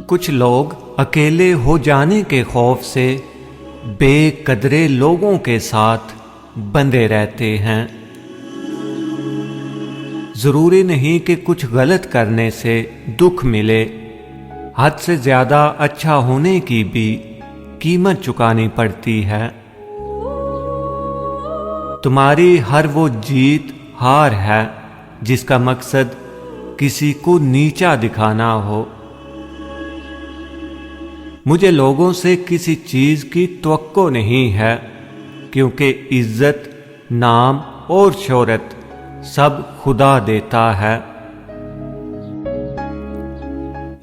کچھ لوگ اکیلے ہو جانے کے خوف سے بے قدرے لوگوں کے ساتھ بندھے رہتے ہیں۔ ضروری نہیں کہ کچھ غلط کرنے سے دکھ ملے، حد سے زیادہ اچھا ہونے کی بھی قیمت چکانی پڑتی ہے۔ تمہاری ہر وہ جیت ہار ہے جس کا مقصد کسی کو نیچا دکھانا ہو۔ مجھے لوگوں سے کسی چیز کی توقع نہیں ہے، کیونکہ عزت، نام اور شہرت سب خدا دیتا ہے۔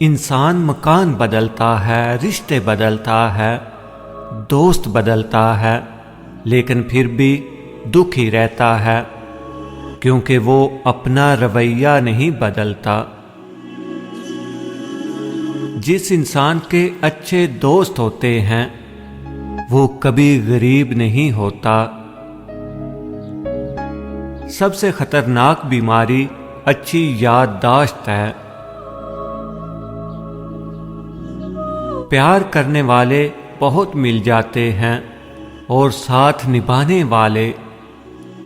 انسان مکان بدلتا ہے، رشتے بدلتا ہے، دوست بدلتا ہے، لیکن پھر بھی دکھ ہی رہتا ہے، کیونکہ وہ اپنا رویہ نہیں بدلتا۔ جس انسان کے اچھے دوست ہوتے ہیں وہ کبھی غریب نہیں ہوتا۔ سب سے خطرناک بیماری اچھی یادداشت ہے۔ پیار کرنے والے بہت مل جاتے ہیں اور ساتھ نبھانے والے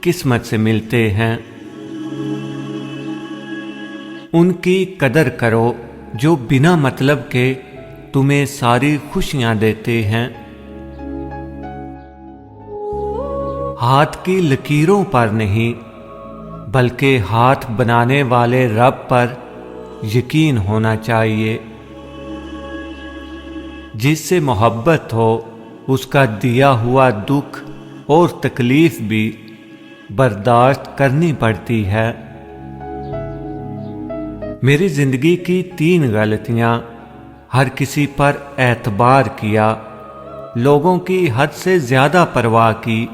قسمت سے ملتے ہیں۔ ان کی قدر کرو جو بنا مطلب کے تمہیں ساری خوشیاں دیتے ہیں۔ ہاتھ کی لکیروں پر نہیں بلکہ ہاتھ بنانے والے رب پر یقین ہونا چاہیے۔ جس سے محبت ہو اس کا دیا ہوا دکھ اور تکلیف بھی برداشت کرنی پڑتی ہے۔ میری زندگی کی 3 غلطیاں: ہر کسی پر اعتبار کیا، لوگوں کی حد سے زیادہ پرواہ کی،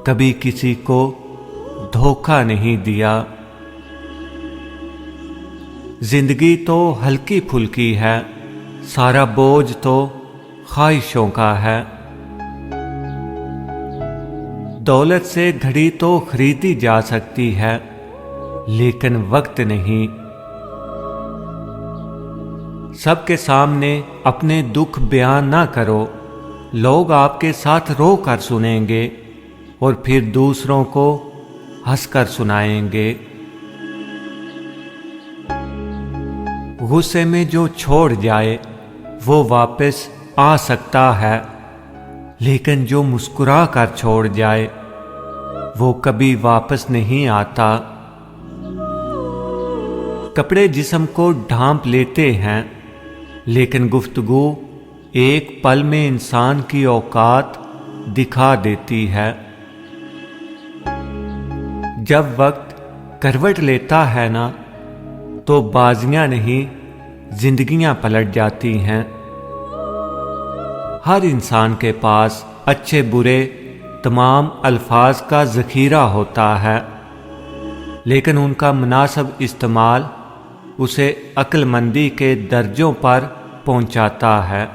کبھی کسی کو دھوکہ نہیں دیا۔ زندگی تو ہلکی پھلکی ہے، سارا بوجھ تو خواہشوں کا ہے۔ دولت سے گھڑی تو خریدی جا سکتی ہے، لیکن وقت نہیں۔ سب کے سامنے اپنے دکھ بیان نہ کرو، لوگ آپ کے ساتھ رو کر سنیں گے اور پھر دوسروں کو ہنس کر سنائیں گے۔ غصے میں جو چھوڑ جائے وہ واپس آ سکتا ہے، لیکن جو مسکرا کر چھوڑ جائے وہ کبھی واپس نہیں آتا۔ کپڑے جسم کو ڈھانپ لیتے ہیں، لیکن گفتگو ایک پل میں انسان کی اوقات دکھا دیتی ہے۔ جب وقت کروٹ لیتا ہے نا تو بازیاں نہیں زندگیاں پلٹ جاتی ہیں۔ ہر انسان کے پاس اچھے برے تمام الفاظ کا ذخیرہ ہوتا ہے، لیکن ان کا مناسب استعمال اسے عقل مندی کے درجوں پر پہنچاتا ہے۔